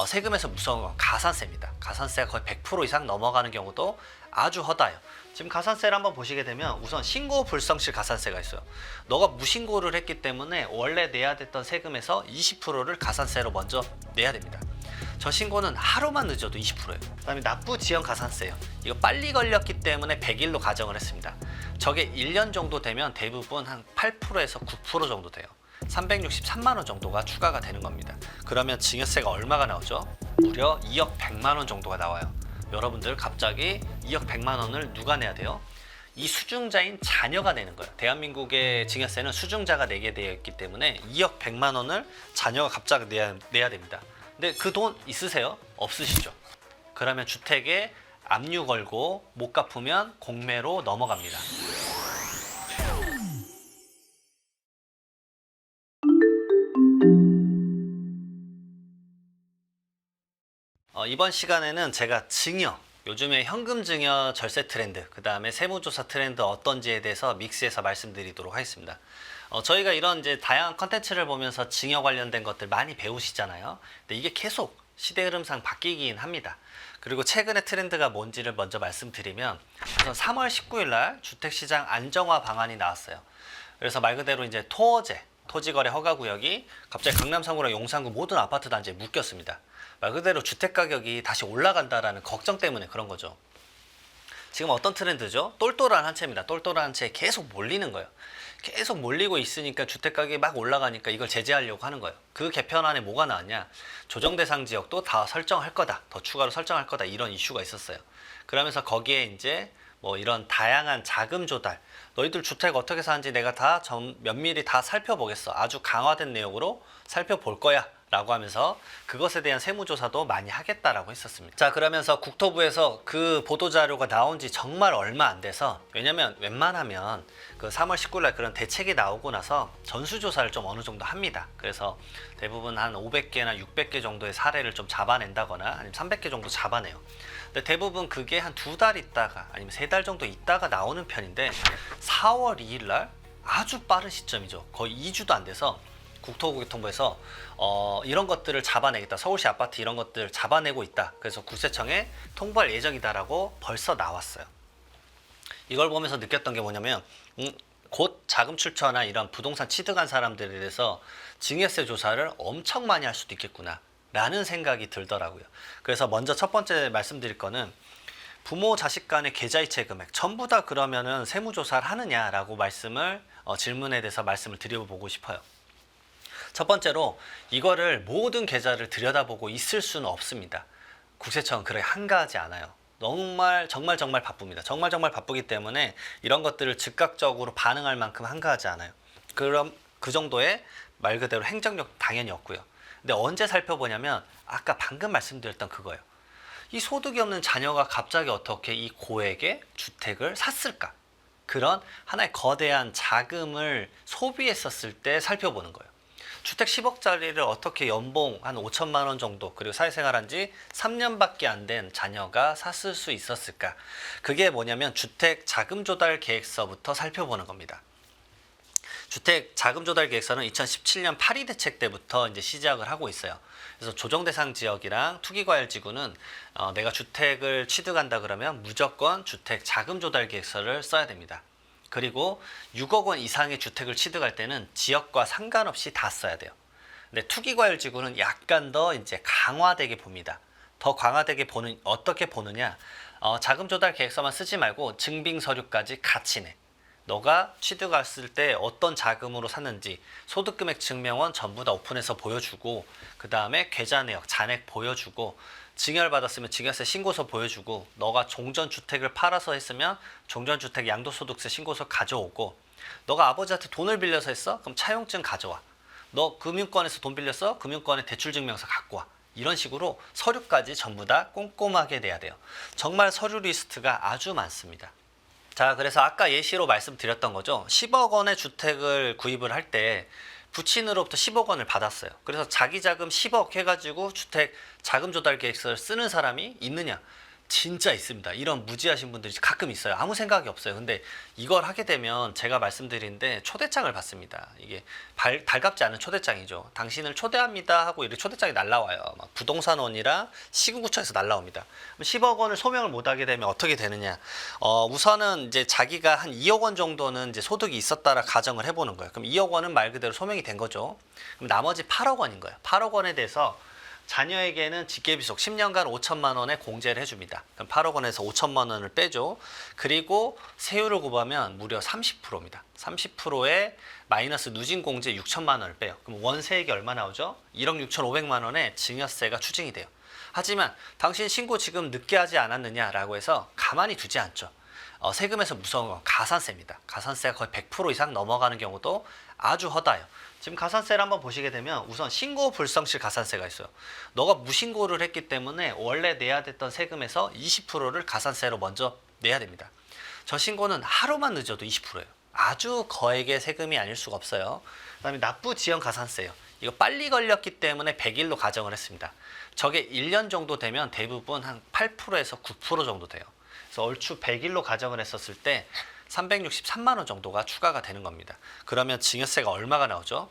세금에서 무서운 건 가산세입니다. 가산세가 거의 100% 이상 넘어가는 경우도 아주 허다해요. 지금 가산세를 한번 보시게 되면 우선 신고 불성실 가산세가 있어요. 너가 무신고를 했기 때문에 원래 내야 됐던 세금에서 20%를 가산세로 먼저 내야 됩니다. 저 신고는 하루만 늦어도 20%예요. 그다음에 납부 지연 가산세요. 이거 빨리 걸렸기 때문에 100일로 가정을 했습니다. 저게 1년 정도 되면 대부분 한 8%에서 9% 정도 돼요. 363만 원 정도가 추가가 되는 겁니다. 그러면 증여세가 얼마가 나오죠? 무려 2억 100만 원 정도가 나와요. 여러분들 갑자기 2억 100만 원을 누가 내야 돼요? 이 수중자인 자녀가 내는 거예요. 대한민국의 증여세는 수중자가 내게 되어 있기 때문에 2억 100만 원을 자녀가 갑자기 내야 됩니다. 근데 그 돈 있으세요? 없으시죠? 그러면 주택에 압류 걸고 못 갚으면 공매로 넘어갑니다. 이번 시간에는 제가 증여, 요즘에 현금 증여 절세 트렌드, 그 다음에 세무조사 트렌드 어떤지에 대해서 믹스해서 말씀드리도록 하겠습니다. 저희가 이런 이제 다양한 컨텐츠를 보면서 증여 관련된 것들 많이 배우시잖아요. 근데 이게 계속 시대 흐름상 바뀌긴 합니다. 그리고 최근의 트렌드가 뭔지를 먼저 말씀드리면 우선 3월 19일 날 주택시장 안정화 방안이 나왔어요. 그래서 말 그대로 이제 토어제, 토지거래 허가구역이 갑자기 강남 3구랑 용산구 모든 아파트 단지에 묶였습니다. 말 그대로 주택가격이 다시 올라간다라는 걱정 때문에 그런 거죠. 지금 어떤 트렌드죠? 똘똘한 한 채입니다. 똘똘한 한 채에 계속 몰리는 거예요. 계속 몰리고 있으니까 주택가격이 막 올라가니까 이걸 제재하려고 하는 거예요. 그 개편안에 뭐가 나왔냐? 조정대상 지역도 다 설정할 거다. 더 추가로 설정할 거다. 이런 이슈가 있었어요. 그러면서 거기에 이제 뭐 이런 다양한 자금 조달, 너희들 주택 어떻게 사는지 내가 다 면밀히 다 살펴보겠어. 아주 강화된 내용으로 살펴볼 거야. 라고 하면서 그것에 대한 세무조사도 많이 하겠다라고 했었습니다. 자, 그러면서 국토부에서 그 보도자료가 나온 지 정말 얼마 안 돼서, 왜냐면 웬만하면 그 3월 19일 날 그런 대책이 나오고 나서 전수조사를 좀 어느 정도 합니다. 그래서 대부분 한 500개나 600개 정도의 사례를 좀 잡아낸다거나 아니면 300개 정도 잡아내요. 근데 대부분 그게 한 2달 있다가 아니면 3달 정도 있다가 나오는 편인데 4월 2일 날 아주 빠른 시점이죠. 거의 2주도 안 돼서 국토교통부에서 이런 것들을 잡아내겠다. 서울시 아파트 이런 것들 잡아내고 있다. 그래서 국세청에 통보할 예정이다라고 벌써 나왔어요. 이걸 보면서 느꼈던 게 뭐냐면 곧 자금 출처나 이런 부동산 취득한 사람들에 대해서 증여세 조사를 엄청 많이 할 수도 있겠구나 라는 생각이 들더라고요. 그래서 먼저 첫 번째 말씀드릴 거는 부모 자식 간의 계좌이체 금액 전부 다 그러면은 세무조사를 하느냐라고 질문에 대해서 말씀을 드려보고 싶어요. 첫 번째로 이거를 모든 계좌를 들여다보고 있을 수는 없습니다. 국세청은 그렇게 한가하지 않아요. 정말 바쁩니다. 정말 바쁘기 때문에 이런 것들을 즉각적으로 반응할 만큼 한가하지 않아요. 그럼 그 정도의 말 그대로 행정력 당연히 없고요. 근데 언제 살펴보냐면 아까 방금 말씀드렸던 그거예요. 이 소득이 없는 자녀가 갑자기 어떻게 이 고액의 주택을 샀을까? 그런 하나의 거대한 자금을 소비했었을 때 살펴보는 거예요. 주택 10억짜리를 어떻게 연봉 한 5천만 원 정도 그리고 사회생활한 지 3년밖에 안 된 자녀가 샀을 수 있었을까? 그게 뭐냐면 주택 자금조달 계획서부터 살펴보는 겁니다. 주택 자금조달 계획서는 2017년 8.2 대책 때부터 이제 시작을 하고 있어요. 그래서 조정대상 지역이랑 투기과열지구는 내가 주택을 취득한다 그러면 무조건 주택 자금조달 계획서를 써야 됩니다. 그리고 6억 원 이상의 주택을 취득할 때는 지역과 상관없이 다 써야 돼요. 근데 투기과열지구는 약간 더 이제 강화되게 봅니다. 더 강화되게 어떻게 보느냐? 자금 조달 계획서만 쓰지 말고 증빙 서류까지 같이 내. 너가 취득했을 때 어떤 자금으로 샀는지 소득금액 증명원 전부 다 오픈해서 보여주고, 그 다음에 계좌 내역 잔액 보여주고, 증여를 받았으면 증여세 신고서 보여주고, 너가 종전주택을 팔아서 했으면 종전주택 양도소득세 신고서 가져오고, 너가 아버지한테 돈을 빌려서 했어? 그럼 차용증 가져와. 너 금융권에서 돈 빌렸어? 금융권의 대출증명서 갖고 와. 이런 식으로 서류까지 전부 다 꼼꼼하게 내야 돼요. 정말 서류 리스트가 아주 많습니다. 자, 그래서 아까 예시로 말씀드렸던 거죠. 10억 원의 주택을 구입을 할 때 부친으로부터 10억 원을 받았어요. 그래서 자기 자금 10억 해가지고 주택 자금 조달 계획서를 쓰는 사람이 있느냐? 진짜 있습니다. 이런 무지하신 분들이 가끔 있어요. 아무 생각이 없어요. 근데 이걸 하게 되면 제가 말씀드린데 초대장을 받습니다. 이게 달갑지 않은 초대장이죠. 당신을 초대합니다 하고 이렇게 초대장이 날라와요. 막 부동산원이랑 시군구청에서 날라옵니다. 10억 원을 소명을 못 하게 되면 어떻게 되느냐? 우선은 이제 자기가 한 2억 원 정도는 이제 소득이 있었다라 가정을 해보는 거예요. 그럼 2억 원은 말 그대로 소명이 된 거죠. 그럼 나머지 8억 원인 거예요. 8억 원에 대해서 자녀에게는 직계비속 10년간 5천만 원에 공제를 해줍니다. 그럼 8억 원에서 5천만 원을 빼죠. 그리고 세율을 곱하면 무려 30%입니다. 30%에 마이너스 누진공제 6천만 원을 빼요. 그럼 원세액이 얼마 나오죠? 1억 6천5백만 원의 증여세가 추징이 돼요. 하지만 당신 신고 지금 늦게 하지 않았느냐라고 해서 가만히 두지 않죠. 세금에서 무서운 건 가산세입니다. 가산세가 거의 100% 이상 넘어가는 경우도 아주 허다해요. 지금 가산세를 한번 보시게 되면 우선 신고 불성실 가산세가 있어요. 너가 무신고를 했기 때문에 원래 내야 됐던 세금에서 20%를 가산세로 먼저 내야 됩니다. 저 신고는 하루만 늦어도 20%예요. 아주 거액의 세금이 아닐 수가 없어요. 그다음에 납부 지연 가산세요. 이거 빨리 걸렸기 때문에 100일로 가정을 했습니다. 저게 1년 정도 되면 대부분 한 8%에서 9% 정도 돼요. 그래서 얼추 100일로 가정을 했었을 때 363만 원 정도가 추가가 되는 겁니다. 그러면 증여세가 얼마가 나오죠?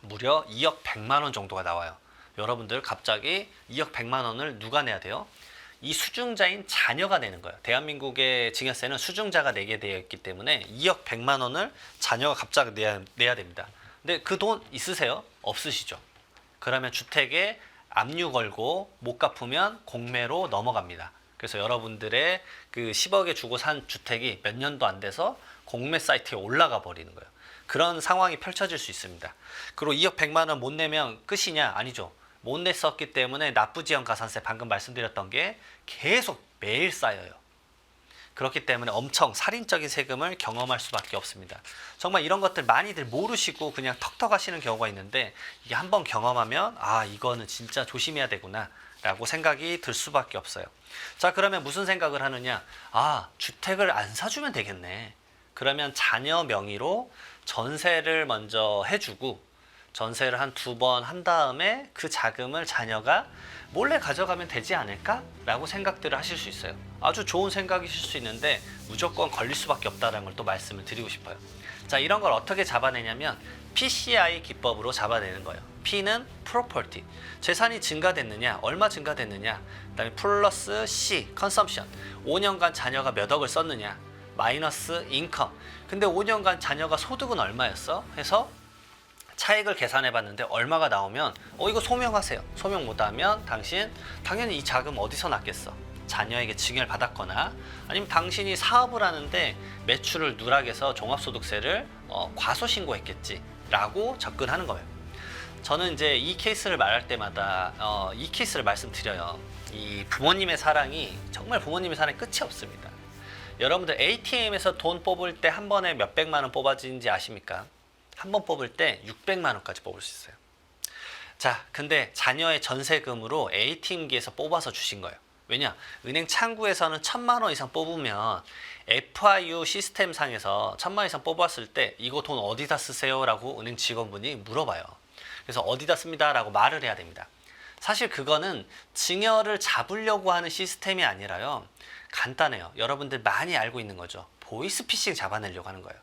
무려 2억 100만 원 정도가 나와요. 여러분들 갑자기 2억 100만 원을 누가 내야 돼요? 이 수증자인 자녀가 내는 거예요. 대한민국의 증여세는 수증자가 내게 되어 있기 때문에 2억 100만 원을 자녀가 갑자기 내야 됩니다. 근데 그 돈 있으세요? 없으시죠? 그러면 주택에 압류 걸고 못 갚으면 공매로 넘어갑니다. 그래서 여러분들의 그 10억에 주고 산 주택이 몇 년도 안 돼서 공매 사이트에 올라가 버리는 거예요. 그런 상황이 펼쳐질 수 있습니다. 그리고 2억 100만 원 못 내면 끝이냐? 아니죠. 못 냈었기 때문에 납부지연 가산세 방금 말씀드렸던 게 계속 매일 쌓여요. 그렇기 때문에 엄청 살인적인 세금을 경험할 수밖에 없습니다. 정말 이런 것들 많이들 모르시고 그냥 턱턱 하시는 경우가 있는데 이게 한번 경험하면 아 이거는 진짜 조심해야 되구나 라고 생각이 들 수밖에 없어요. 자 그러면 무슨 생각을 하느냐? 아 주택을 안 사주면 되겠네. 그러면 자녀 명의로 전세를 먼저 해주고 전세를 한 2번 한 다음에 그 자금을 자녀가 몰래 가져가면 되지 않을까? 라고 생각들을 하실 수 있어요. 아주 좋은 생각이실 수 있는데 무조건 걸릴 수밖에 없다는 걸 또 말씀을 드리고 싶어요. 자 이런 걸 어떻게 잡아내냐면 PCI 기법으로 잡아내는 거예요. P는 property, 재산이 증가됐느냐, 얼마 증가됐느냐. 그다음에 플러스 C, consumption, 5년간 자녀가 몇 억을 썼느냐. 마이너스 인컴, 근데 5년간 자녀가 소득은 얼마였어? 해서 차액을 계산해 봤는데 얼마가 나오면 이거 소명하세요. 소명 못하면 당신 당연히 이 자금 어디서 났겠어? 자녀에게 증여를 받았거나 아니면 당신이 사업을 하는데 매출을 누락해서 종합소득세를 과소신고했겠지 라고 접근하는 거예요. 저는 이제 이 케이스를 말할 때마다 이 케이스를 말씀드려요. 이 부모님의 사랑이 정말 부모님의 사랑이 끝이 없습니다. 여러분들 ATM에서 돈 뽑을 때 한 번에 몇백만 원 뽑아지는지 아십니까? 한 번 뽑을 때 600만 원까지 뽑을 수 있어요. 자, 근데 자녀의 전세금으로 ATM기에서 뽑아서 주신 거예요. 왜냐? 은행 창구에서는 1000만 원 이상 뽑으면 FIU 시스템 상에서 1000만 원 이상 뽑았을 때 이거 돈 어디다 쓰세요? 라고 은행 직원분이 물어봐요. 그래서 어디다 씁니다 라고 말을 해야 됩니다. 사실 그거는 증여를 잡으려고 하는 시스템이 아니라요. 간단해요. 여러분들 많이 알고 있는 거죠. 보이스피싱 잡아내려고 하는 거예요.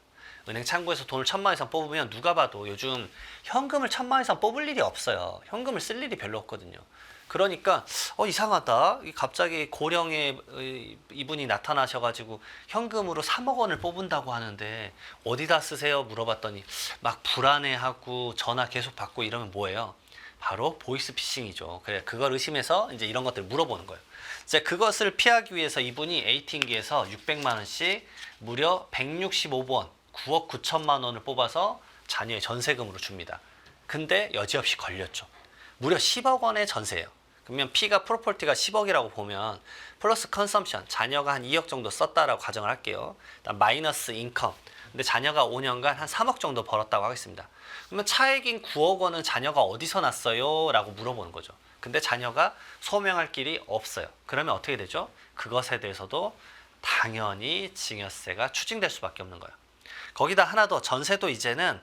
은행 창구에서 돈을 1000만 원 이상 뽑으면 누가 봐도 요즘 현금을 1000만 원 이상 뽑을 일이 없어요. 현금을 쓸 일이 별로 없거든요. 그러니까 이상하다. 갑자기 고령의 이분이 나타나셔가지고 현금으로 3억 원을 뽑은다고 하는데 어디다 쓰세요? 물어봤더니 막 불안해하고 전화 계속 받고 이러면 뭐예요? 바로 보이스피싱이죠. 그래 그걸 의심해서 이제 이런 것들 물어보는 거예요. 이제 그것을 피하기 위해서 이분이 ATM기에서 600만 원씩 무려 165번 9억 9천만 원을 뽑아서 자녀의 전세금으로 줍니다. 근데 여지없이 걸렸죠. 무려 10억 원의 전세예요. 그러면 P가 프로퍼티가 10억이라고 보면 플러스 컨섬션 자녀가 한 2억 정도 썼다라고 가정을 할게요. 마이너스 인컴 근데 자녀가 5년간 한 3억 정도 벌었다고 하겠습니다. 그러면 차액인 9억 원은 자녀가 어디서 났어요? 라고 물어보는 거죠. 근데 자녀가 소명할 길이 없어요. 그러면 어떻게 되죠? 그것에 대해서도 당연히 증여세가 추징될 수밖에 없는 거예요. 거기다 하나 더 전세도 이제는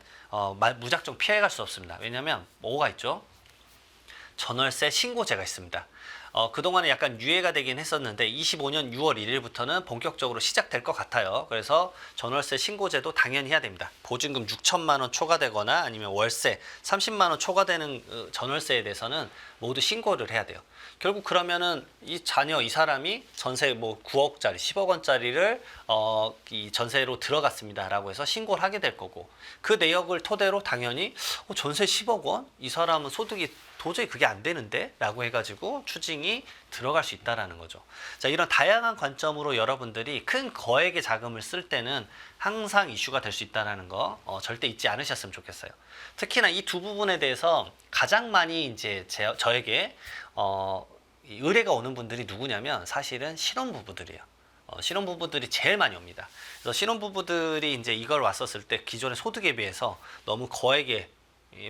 무작정 피해갈 수 없습니다. 왜냐하면 뭐가 있죠? 전월세 신고제가 있습니다. 그동안에 약간 유예가 되긴 했었는데 25년 6월 1일부터는 본격적으로 시작될 것 같아요. 그래서 전월세 신고제도 당연히 해야 됩니다. 보증금 6천만 원 초과되거나 아니면 월세 30만 원 초과되는 전월세에 대해서는 모두 신고를 해야 돼요. 결국 그러면은 이 자녀 이 사람이 전세 뭐 9억짜리 10억 원짜리를 이 전세로 들어갔습니다라고 해서 신고를 하게 될 거고, 그 내역을 토대로 당연히 전세 10억 원? 이 사람은 소득이 도저히 그게 안 되는데? 라고 해가지고 추징이 들어갈 수 있다라는 거죠. 자, 이런 다양한 관점으로 여러분들이 큰 거액의 자금을 쓸 때는 항상 이슈가 될 수 있다는 거 절대 잊지 않으셨으면 좋겠어요. 특히나 이 두 부분에 대해서 가장 많이 이제 저에게 의뢰가 오는 분들이 누구냐면 사실은 신혼부부들이에요. 신혼부부들이 제일 많이 옵니다. 그래서 신혼부부들이 이제 이걸 왔었을 때 기존의 소득에 비해서 너무 거액의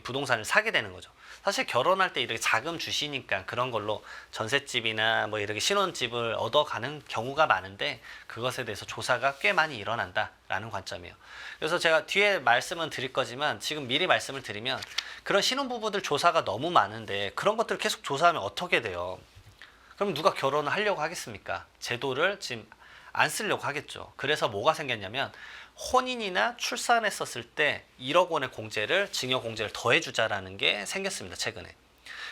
부동산을 사게 되는 거죠. 사실 결혼할 때 이렇게 자금 주시니까 그런 걸로 전셋집이나 뭐 이렇게 신혼집을 얻어가는 경우가 많은데, 그것에 대해서 조사가 꽤 많이 일어난다라는 관점이에요. 그래서 제가 뒤에 말씀은 드릴 거지만 지금 미리 말씀을 드리면, 그런 신혼부부들 조사가 너무 많은데 그런 것들을 계속 조사하면 어떻게 돼요? 그럼 누가 결혼을 하려고 하겠습니까? 제도를 지금 안 쓰려고 하겠죠. 그래서 뭐가 생겼냐면, 혼인이나 출산했었을 때 1억 원의 공제를, 증여 공제를 더해주자라는 게 생겼습니다, 최근에.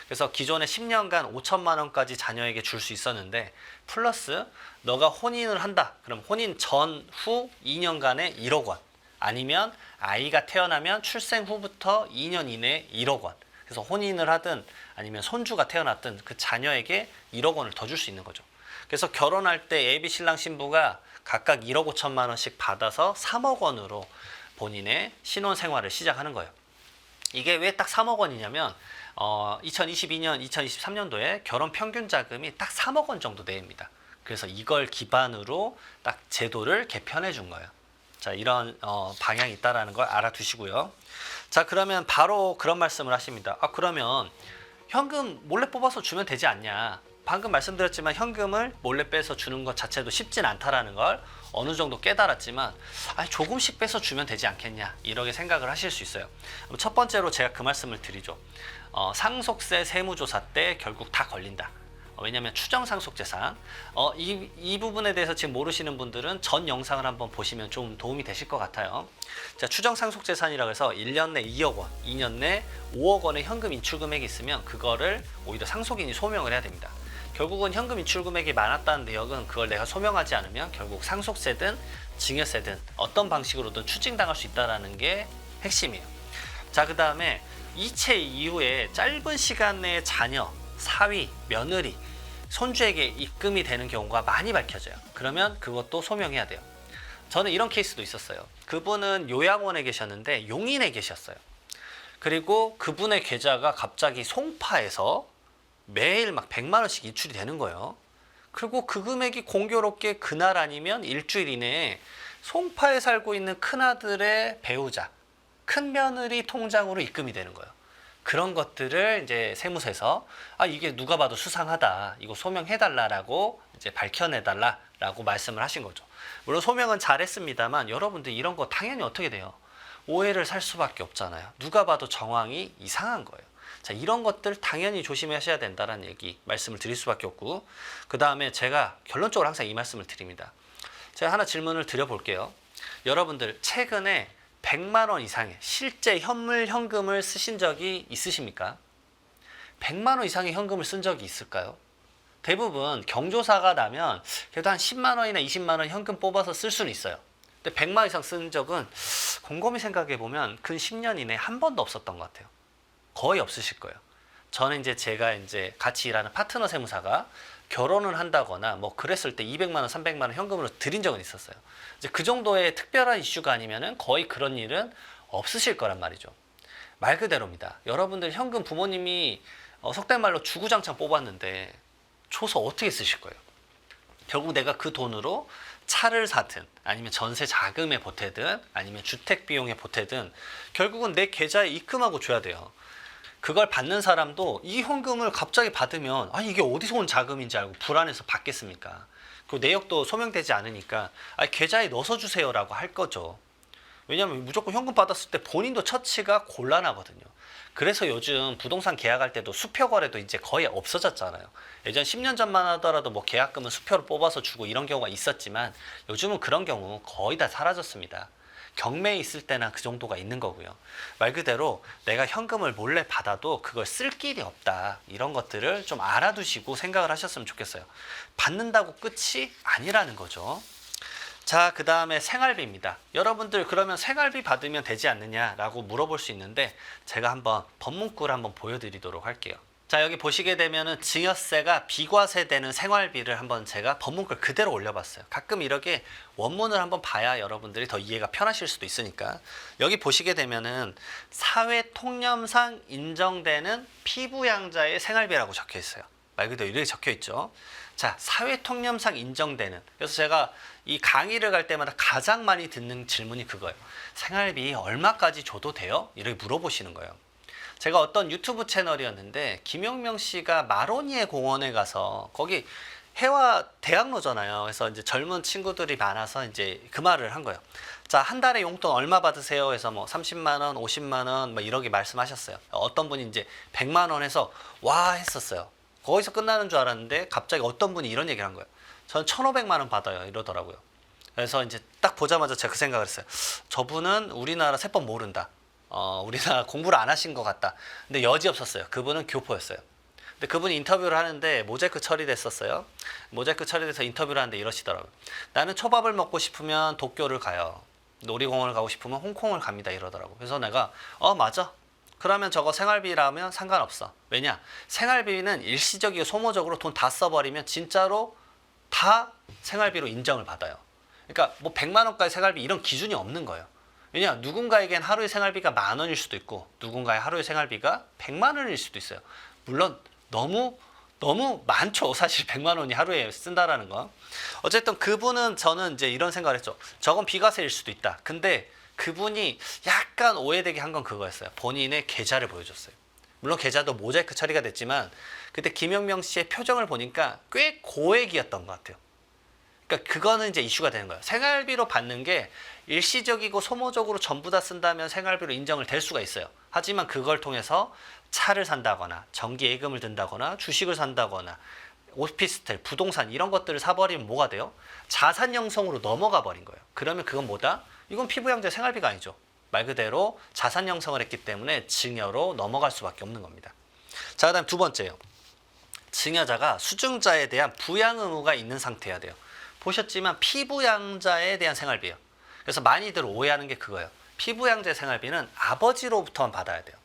그래서 기존에 10년간 5천만 원까지 자녀에게 줄 수 있었는데, 플러스 너가 혼인을 한다. 그럼 혼인 전후 2년간에 1억 원. 아니면 아이가 태어나면 출생 후부터 2년 이내에 1억 원. 그래서 혼인을 하든 아니면 손주가 태어났든 그 자녀에게 1억 원을 더 줄 수 있는 거죠. 그래서 결혼할 때 예비 신랑 신부가 각각 1억 5천만 원씩 받아서 3억 원으로 본인의 신혼 생활을 시작하는 거예요. 이게 왜 딱 3억 원이냐면 2022년, 2023년도에 결혼 평균 자금이 딱 3억 원 정도 됩니다. 그래서 이걸 기반으로 딱 제도를 개편해 준 거예요. 자, 이런 방향이 있다라는 걸 알아두시고요. 자, 그러면 바로 그런 말씀을 하십니다. 그러면 현금 몰래 뽑아서 주면 되지 않냐? 방금 말씀드렸지만 현금을 몰래 빼서 주는 것 자체도 쉽진 않다라는 걸 어느 정도 깨달았지만, 조금씩 빼서 주면 되지 않겠냐, 이렇게 생각을 하실 수 있어요. 첫 번째로 제가 그 말씀을 드리죠. 상속세 세무조사 때 결국 다 걸린다. 왜냐하면 추정상속재산, 이 부분에 대해서 지금 모르시는 분들은 전 영상을 한번 보시면 좀 도움이 되실 것 같아요. 자, 추정상속재산이라고 해서 1년 내 2억 원, 2년 내 5억 원의 현금 인출 금액이 있으면 그거를 오히려 상속인이 소명을 해야 됩니다. 결국은 현금 인출 금액이 많았다는 내역은 그걸 내가 소명하지 않으면 결국 상속세든 증여세든 어떤 방식으로든 추징당할 수 있다는 게 핵심이에요. 자, 그 다음에 이체 이후에 짧은 시간 내에 자녀, 사위, 며느리, 손주에게 입금이 되는 경우가 많이 밝혀져요. 그러면 그것도 소명해야 돼요. 저는 이런 케이스도 있었어요. 그분은 요양원에 계셨는데 용인에 계셨어요. 그리고 그분의 계좌가 갑자기 송파에서 매일 막 100만 원씩 인출이 되는 거예요. 그리고 그 금액이 공교롭게 그날 아니면 일주일 이내에 송파에 살고 있는 큰아들의 배우자, 큰며느리 통장으로 입금이 되는 거예요. 그런 것들을 이제 세무서에서 이게 누가 봐도 수상하다, 이거 소명해달라라고 이제 밝혀내달라라고 말씀을 하신 거죠. 물론 소명은 잘했습니다만 여러분들 이런 거 당연히 어떻게 돼요? 오해를 살 수밖에 없잖아요. 누가 봐도 정황이 이상한 거예요. 자, 이런 것들 당연히 조심하셔야 된다는 얘기 말씀을 드릴 수밖에 없고, 그 다음에 제가 결론적으로 항상 이 말씀을 드립니다. 제가 하나 질문을 드려볼게요. 여러분들 최근에 100만 원 이상의 실제 현금을 쓰신 적이 있으십니까? 100만 원 이상의 현금을 쓴 적이 있을까요? 대부분 경조사가 나면 그래도 한 10만 원이나 20만 원 현금 뽑아서 쓸 수는 있어요. 근데 100만 원 이상 쓴 적은 곰곰이 생각해 보면 근 10년 이내에 한 번도 없었던 것 같아요. 거의 없으실 거예요. 저는 제가 같이 일하는 파트너 세무사가 결혼을 한다거나 뭐 그랬을 때 200만 원, 300만 원 현금으로 드린 적은 있었어요. 이제 그 정도의 특별한 이슈가 아니면은 거의 그런 일은 없으실 거란 말이죠. 말 그대로입니다. 여러분들 현금 부모님이 속된 말로 주구장창 뽑았는데 줘서 어떻게 쓰실 거예요? 결국 내가 그 돈으로 차를 사든 아니면 전세 자금에 보태든 아니면 주택 비용에 보태든 결국은 내 계좌에 입금하고 줘야 돼요. 그걸 받는 사람도 이 현금을 갑자기 받으면 이게 어디서 온 자금인지 알고 불안해서 받겠습니까? 그 내역도 소명되지 않으니까 계좌에 넣어서 주세요라고 할 거죠. 왜냐하면 무조건 현금 받았을 때 본인도 처치가 곤란하거든요. 그래서 요즘 부동산 계약할 때도 수표 거래도 이제 거의 없어졌잖아요. 예전 10년 전만 하더라도 뭐 계약금은 수표로 뽑아서 주고 이런 경우가 있었지만 요즘은 그런 경우 거의 다 사라졌습니다. 경매에 있을 때나 그 정도가 있는 거고요. 말 그대로 내가 현금을 몰래 받아도 그걸 쓸 길이 없다. 이런 것들을 좀 알아두시고 생각을 하셨으면 좋겠어요. 받는다고 끝이 아니라는 거죠. 자, 그 다음에 생활비입니다. 여러분들 그러면 생활비 받으면 되지 않느냐라고 물어볼 수 있는데 제가 한번 법문구를 한번 보여드리도록 할게요. 자, 여기 보시게 되면은 증여세가 비과세되는 생활비를 한번 제가 법문글 그대로 올려봤어요. 가끔 이렇게 원문을 한번 봐야 여러분들이 더 이해가 편하실 수도 있으니까. 여기 보시게 되면은 사회통념상 인정되는 피부양자의 생활비라고 적혀 있어요. 말 그대로 이렇게 적혀 있죠. 자, 사회통념상 인정되는. 그래서 제가 이 강의를 갈 때마다 가장 많이 듣는 질문이 그거예요. 생활비 얼마까지 줘도 돼요? 이렇게 물어보시는 거예요. 제가 어떤 유튜브 채널이었는데 김용명 씨가 마로니에 공원에 가서 거기 해와 대학로잖아요. 그래서 이제 젊은 친구들이 많아서 이제 그 말을 한 거예요. 자, 한 달에 용돈 얼마 받으세요? 해서 뭐 30만 원, 50만 원, 뭐 이렇게 말씀하셨어요. 어떤 분이 이제 100만 원 해서 와 했었어요. 거기서 끝나는 줄 알았는데 갑자기 어떤 분이 이런 얘기를 한 거예요. 저는 1,500만 원 받아요. 이러더라고요. 그래서 이제 딱 보자마자 제가 그 생각을 했어요. 저분은 우리나라 세법 모른다. 우리나라 공부를 안 하신 것 같다. 근데 여지없었어요. 그분은 교포였어요. 근데 그분이 인터뷰를 하는데 모자이크 처리됐었어요. 모자이크 처리돼서 인터뷰를 하는데 이러시더라고요. 나는 초밥을 먹고 싶으면 도쿄를 가요. 놀이공원을 가고 싶으면 홍콩을 갑니다. 이러더라고요. 그래서 내가 맞아. 그러면 저거 생활비라면 상관없어. 왜냐? 생활비는 일시적이고 소모적으로 돈 다 써버리면 진짜로 다 생활비로 인정을 받아요. 그러니까 뭐 100만 원까지 생활비 이런 기준이 없는 거예요. 왜냐? 누군가에겐 하루의 생활비가 10,000원일 수도 있고 누군가의 하루의 생활비가 100만 원일 수도 있어요. 물론 너무 많죠. 사실 100만 원이 하루에 쓴다라는 거. 어쨌든 그분은 저는 이제 이런 생각을 했죠. 저건 비과세일 수도 있다. 근데 그분이 약간 오해되게 한 건 그거였어요. 본인의 계좌를 보여줬어요. 물론 계좌도 모자이크 처리가 됐지만 그때 김용명 씨의 표정을 보니까 꽤 고액이었던 것 같아요. 그러니까 그거는 이제 이슈가 되는 거예요. 생활비로 받는 게 일시적이고 소모적으로 전부 다 쓴다면 생활비로 인정을 될 수가 있어요. 하지만 그걸 통해서 차를 산다거나 전기 예금을 든다거나 주식을 산다거나 오피스텔, 부동산 이런 것들을 사버리면 뭐가 돼요? 자산 형성으로 넘어가 버린 거예요. 그러면 그건 뭐다? 이건 피부양자 생활비가 아니죠. 말 그대로 자산 형성을 했기 때문에 증여로 넘어갈 수밖에 없는 겁니다. 자, 그다음 두 번째요. 증여자가 수증자에 대한 부양 의무가 있는 상태여야 돼요. 보셨지만 피부양자에 대한 생활비예요. 그래서 많이들 오해하는 게 그거예요. 피부양자 생활비는 아버지로부터만 받아야 돼요.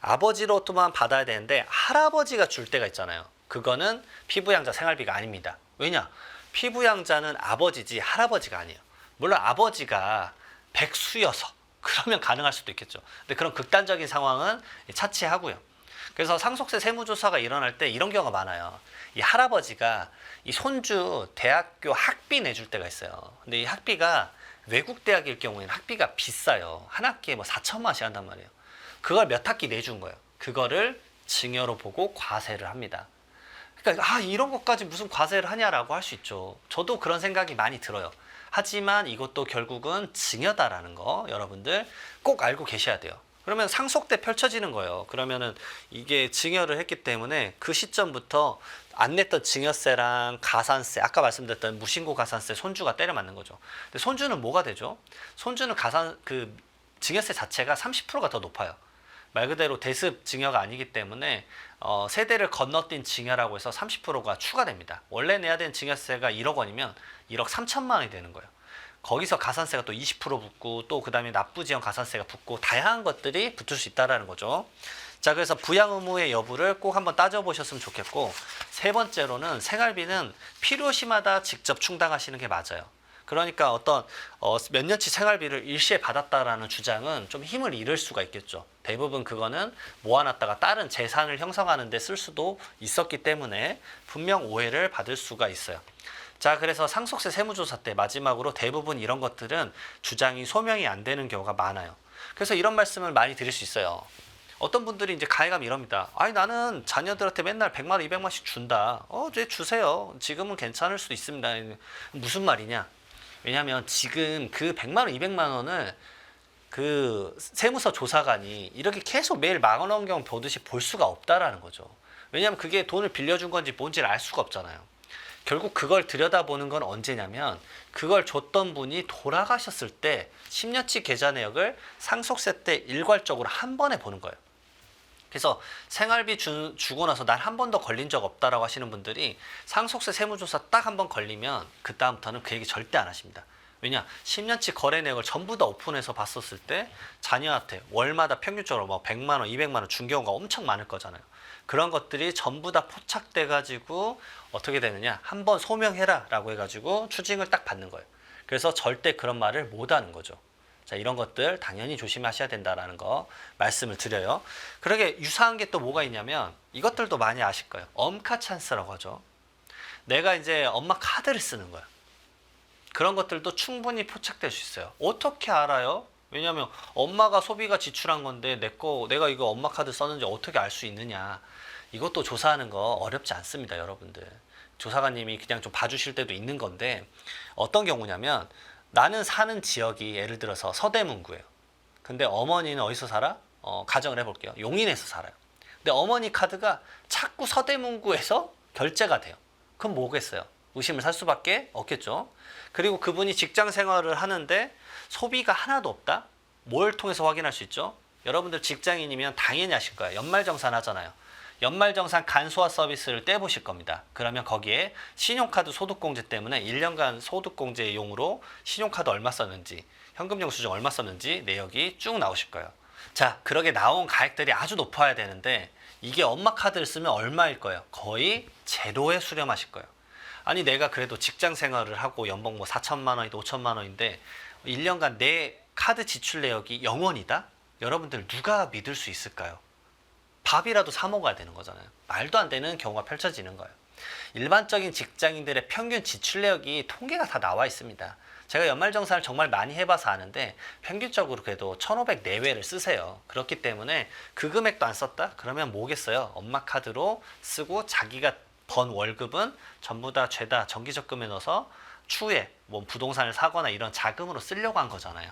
아버지로부터만 받아야 되는데 할아버지가 줄 때가 있잖아요. 그거는 피부양자 생활비가 아닙니다. 왜냐? 피부양자는 아버지지 할아버지가 아니에요. 물론 아버지가 백수여서 그러면 가능할 수도 있겠죠. 근데 그런 극단적인 상황은 차치하고요. 그래서 상속세 세무조사가 일어날 때 이런 경우가 많아요. 이 할아버지가 이 손주 대학교 학비 내줄 때가 있어요. 근데 이 학비가 외국 대학일 경우에는 학비가 비싸요. 한 학기에 뭐 4천만 원씩 한단 말이에요. 그걸 몇 학기 내준 거예요. 그거를 증여로 보고 과세를 합니다. 그러니까 이런 것까지 무슨 과세를 하냐라고 할 수 있죠. 저도 그런 생각이 많이 들어요. 하지만 이것도 결국은 증여다라는 거 여러분들 꼭 알고 계셔야 돼요. 그러면 상속 때 펼쳐지는 거예요. 그러면은 이게 증여를 했기 때문에 그 시점부터 안 냈던 증여세랑 가산세, 아까 말씀드렸던 무신고 가산세 손주가 때려 맞는 거죠. 근데 손주는 뭐가 되죠? 손주는 증여세 자체가 30%가 더 높아요. 말 그대로 대습 증여가 아니기 때문에 세대를 건너뛴 증여라고 해서 30%가 추가됩니다. 원래 내야 되는 증여세가 1억 원이면 1억 3천만 원이 되는 거예요. 거기서 가산세가 또 20% 붙고 또 그 다음에 납부지연 가산세가 붙고 다양한 것들이 붙을 수 있다는 거죠. 자, 그래서 부양 의무의 여부를 꼭 한번 따져보셨으면 좋겠고, 세 번째로는 생활비는 필요시마다 직접 충당하시는 게 맞아요. 그러니까 어떤 몇 년치 생활비를 일시에 받았다라는 주장은 좀 힘을 잃을 수가 있겠죠. 대부분 그거는 모아놨다가 다른 재산을 형성하는 데 쓸 수도 있었기 때문에 분명 오해를 받을 수가 있어요. 자, 그래서 상속세 세무조사 때 마지막으로 대부분 이런 것들은 주장이 소명이 안 되는 경우가 많아요. 그래서 이런 말씀을 많이 드릴 수 있어요. 어떤 분들이 이제 가해감 이럽니다. 아니, 나는 자녀들한테 맨날 100만 원, 200만 원씩 준다. 이제 주세요. 지금은 괜찮을 수도 있습니다. 무슨 말이냐? 왜냐하면 지금 그 100만 원, 200만 원을 그 세무서 조사관이 이렇게 계속 매일 망원경 보듯이 볼 수가 없다라는 거죠. 왜냐하면 그게 돈을 빌려준 건지 뭔지를 알 수가 없잖아요. 결국 그걸 들여다보는 건 언제냐면 그걸 줬던 분이 돌아가셨을 때 10년치 계좌 내역을 상속세 때 일괄적으로 한 번에 보는 거예요. 그래서 생활비 주고 나서 난 한 번도 걸린 적 없다라고 하시는 분들이 상속세 세무조사 딱 한 번 걸리면 그 다음부터는 그 얘기 절대 안 하십니다. 왜냐? 10년치 거래 내역을 전부 다 오픈해서 봤었을 때 자녀한테 월마다 평균적으로 뭐 100만 원, 200만 원 준 경우가 엄청 많을 거잖아요. 그런 것들이 전부 다 포착돼 가지고 어떻게 되느냐? 한번 소명해라 라고 해가지고 추징을 딱 받는 거예요. 그래서 절대 그런 말을 못 하는 거죠. 자, 이런 것들 당연히 조심하셔야 된다라는 거 말씀을 드려요. 그러게 유사한 게 또 뭐가 있냐면 이것들도 많이 아실 거예요. 엄카 찬스라고 하죠. 내가 이제 엄마 카드를 쓰는 거야. 그런 것들도 충분히 포착될 수 있어요. 어떻게 알아요? 왜냐하면 엄마가 소비가 지출한 건데 내가 이거 엄마 카드 썼는지 어떻게 알 수 있느냐. 이것도 조사하는 거 어렵지 않습니다, 여러분들. 조사관님이 그냥 좀 봐주실 때도 있는 건데 어떤 경우냐면 나는 사는 지역이 예를 들어서 서대문구예요. 근데 어머니는 어디서 살아? 가정을 해볼게요. 용인에서 살아요. 근데 어머니 카드가 자꾸 서대문구에서 결제가 돼요. 그럼 뭐겠어요? 의심을 살 수밖에 없겠죠. 그리고 그분이 직장 생활을 하는데 소비가 하나도 없다? 뭘 통해서 확인할 수 있죠? 여러분들 직장인이면 당연히 아실 거예요. 연말정산 하잖아요. 연말정산 간소화 서비스를 떼보실 겁니다. 그러면 거기에 신용카드 소득공제 때문에 1년간 소득공제용으로 신용카드 얼마 썼는지, 현금 영수증 얼마 썼는지 내역이 쭉 나오실 거예요. 자, 그러게 나온 가액들이 아주 높아야 되는데 이게 엄마 카드를 쓰면 얼마일 거예요? 거의 제로에 수렴하실 거예요. 아니 내가 그래도 직장 생활을 하고 연봉 뭐 4천만 원이다 5천만 원인데 1년간 내 카드 지출 내역이 0원이다? 여러분들 누가 믿을 수 있을까요? 밥이라도 사 먹어야 되는 거잖아요. 말도 안 되는 경우가 펼쳐지는 거예요. 일반적인 직장인들의 평균 지출 내역이 통계가 다 나와 있습니다. 제가 연말정산을 정말 많이 해봐서 아는데 평균적으로 그래도 1,500 내외를 쓰세요. 그렇기 때문에 그 금액도 안 썼다? 그러면 뭐겠어요? 엄마 카드로 쓰고 자기가 번 월급은 전부 다 죄다 정기적금에 넣어서 추후에 뭐 부동산을 사거나 이런 자금으로 쓰려고 한 거잖아요.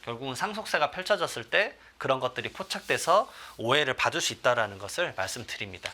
결국은 상속세가 펼쳐졌을 때 그런 것들이 포착돼서 오해를 받을 수 있다는 것을 말씀드립니다.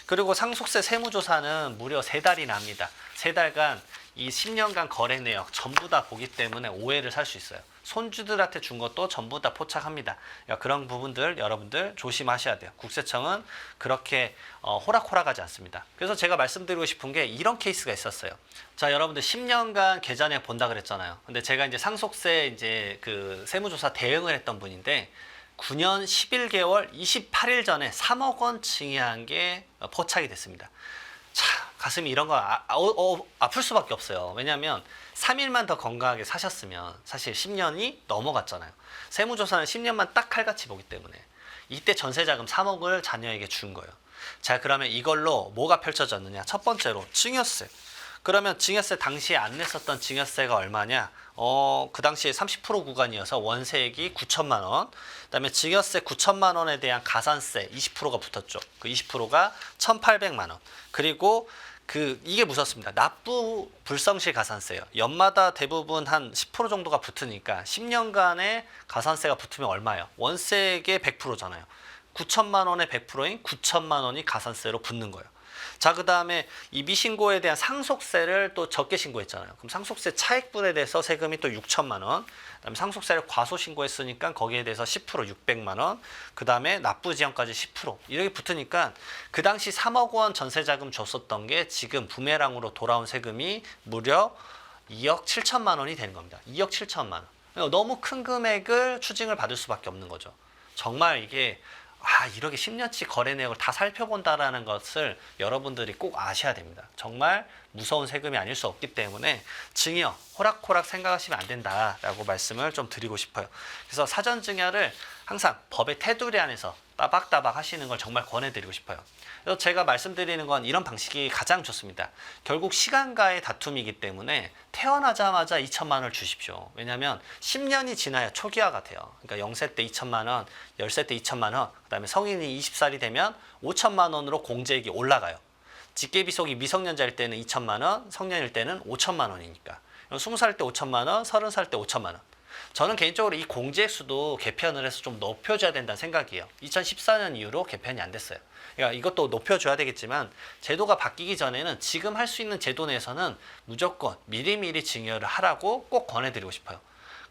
그리고 상속세 세무조사는 무려 3달이나 합니다. 3달간 이 10년간 거래 내역 전부 다 보기 때문에 오해를 살 수 있어요. 손주들한테 준 것도 전부 다 포착합니다. 그러니까 그런 부분들 여러분들 조심하셔야 돼요. 국세청은 그렇게 호락호락하지 않습니다. 그래서 제가 말씀드리고 싶은 게 이런 케이스가 있었어요. 자, 여러분들 10년간 계좌 내역 본다 그랬잖아요. 근데 제가 이제 상속세 이제 그 세무조사 대응을 했던 분인데 9년 11개월 28일 전에 3억 원 증여한 게 포착이 됐습니다. 자, 가슴이 이런 거 아플 수밖에 없어요. 왜냐하면 3일만 더 건강하게 사셨으면 사실 10년이 넘어갔잖아요. 세무조사는 10년만 딱 칼같이 보기 때문에 이때 전세자금 3억을 자녀에게 준 거예요. 자, 그러면 이걸로 뭐가 펼쳐졌느냐? 첫 번째로 증여세. 그러면 증여세 당시에 안 냈었던 증여세가 얼마냐? 그 당시에 30% 구간이어서 원세액이 9천만 원. 그다음에 증여세 9천만 원에 대한 가산세 20%가 붙었죠. 그 20%가 1,800만 원. 그리고 이게 무섭습니다. 납부 불성실 가산세예요. 연마다 대부분 한 10% 정도가 붙으니까 10년간의 가산세가 붙으면 얼마예요? 원세액의 100%잖아요. 9천만 원의 100%인 9천만 원이 가산세로 붙는 거예요. 자, 그 다음에 이 미신고에 대한 상속세를 또 적게 신고했잖아요. 그럼 상속세 차액분에 대해서 세금이 또 6천만 원. 그 다음에 상속세를 과소 신고했으니까 거기에 대해서 10% 600만 원. 그 다음에 납부지연까지 10% 이렇게 붙으니까 그 당시 3억 원 전세자금 줬었던 게 지금 부메랑으로 돌아온 세금이 무려 2억 7천만 원이 되는 겁니다. 2억 7천만 원. 너무 큰 금액을 추징을 받을 수밖에 없는 거죠. 정말 이게 이렇게 10년치 거래 내역을 다 살펴본다라는 것을 여러분들이 꼭 아셔야 됩니다. 정말 무서운 세금이 아닐 수 없기 때문에 증여, 호락호락 생각하시면 안 된다라고 말씀을 좀 드리고 싶어요. 그래서 사전 증여를 항상 법의 테두리 안에서 따박따박 하시는 걸 정말 권해드리고 싶어요. 그래서 제가 말씀드리는 건 이런 방식이 가장 좋습니다. 결국 시간과의 다툼이기 때문에 태어나자마자 2천만 원을 주십시오. 왜냐하면 10년이 지나야 초기화가 돼요. 그러니까 0세 때 2천만 원, 10세 때 2천만 원, 그 다음에 성인이 20살이 되면 5천만 원으로 공제액이 올라가요. 직계비속이 미성년자일 때는 2천만 원, 성년일 때는 5천만 원이니까. 20살 때 5천만 원, 30살 때 5천만 원. 저는 개인적으로 이 공제액수도 개편을 해서 좀 높여줘야 된다는 생각이에요. 2014년 이후로 개편이 안 됐어요. 그러니까 이것도 높여줘야 되겠지만 제도가 바뀌기 전에는 지금 할 수 있는 제도 내에서는 무조건 미리미리 증여를 하라고 꼭 권해드리고 싶어요.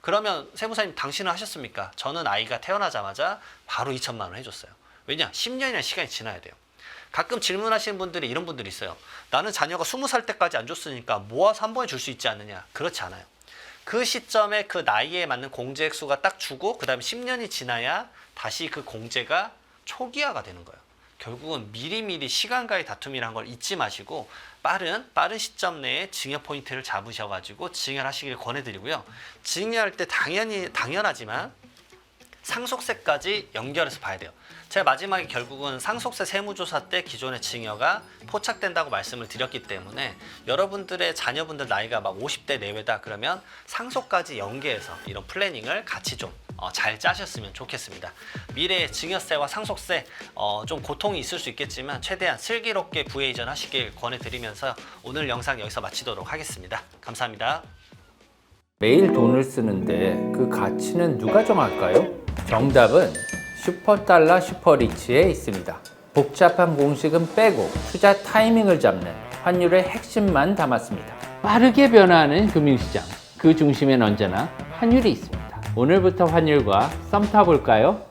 그러면 세무사님 당신은 하셨습니까? 저는 아이가 태어나자마자 바로 2천만 원 해줬어요. 왜냐? 10년이나 시간이 지나야 돼요. 가끔 질문하시는 분들이 이런 분들이 있어요. 나는 자녀가 20살 때까지 안 줬으니까 모아서 한 번에 줄 수 있지 않느냐. 그렇지 않아요. 그 시점에 그 나이에 맞는 공제 액수가 딱 주고 그 다음에 10년이 지나야 다시 그 공제가 초기화가 되는 거예요. 결국은 미리미리 시간과의 다툼이라는 걸 잊지 마시고 빠른 시점 내에 증여 포인트를 잡으셔가지고 증여를 하시길 권해드리고요. 증여할 때 당연하지만 상속세까지 연결해서 봐야 돼요. 제가 마지막에 결국은 상속세 세무조사 때 기존의 증여가 포착된다고 말씀을 드렸기 때문에 여러분들의 자녀분들 나이가 막 50대 내외다 그러면 상속까지 연계해서 이런 플래닝을 같이 좀 잘 짜셨으면 좋겠습니다. 미래의 증여세와 상속세 좀 고통이 있을 수 있겠지만 최대한 슬기롭게 부의 이전 하시길 권해드리면서 오늘 영상 여기서 마치도록 하겠습니다. 감사합니다. 매일 돈을 쓰는데 그 가치는 누가 정할까요? 정답은 슈퍼달러 슈퍼리치에 있습니다. 복잡한 공식은 빼고 투자 타이밍을 잡는 환율의 핵심만 담았습니다. 빠르게 변화하는 금융시장, 그 중심엔 언제나 환율이 있습니다. 오늘부터 환율과 썸 타볼까요?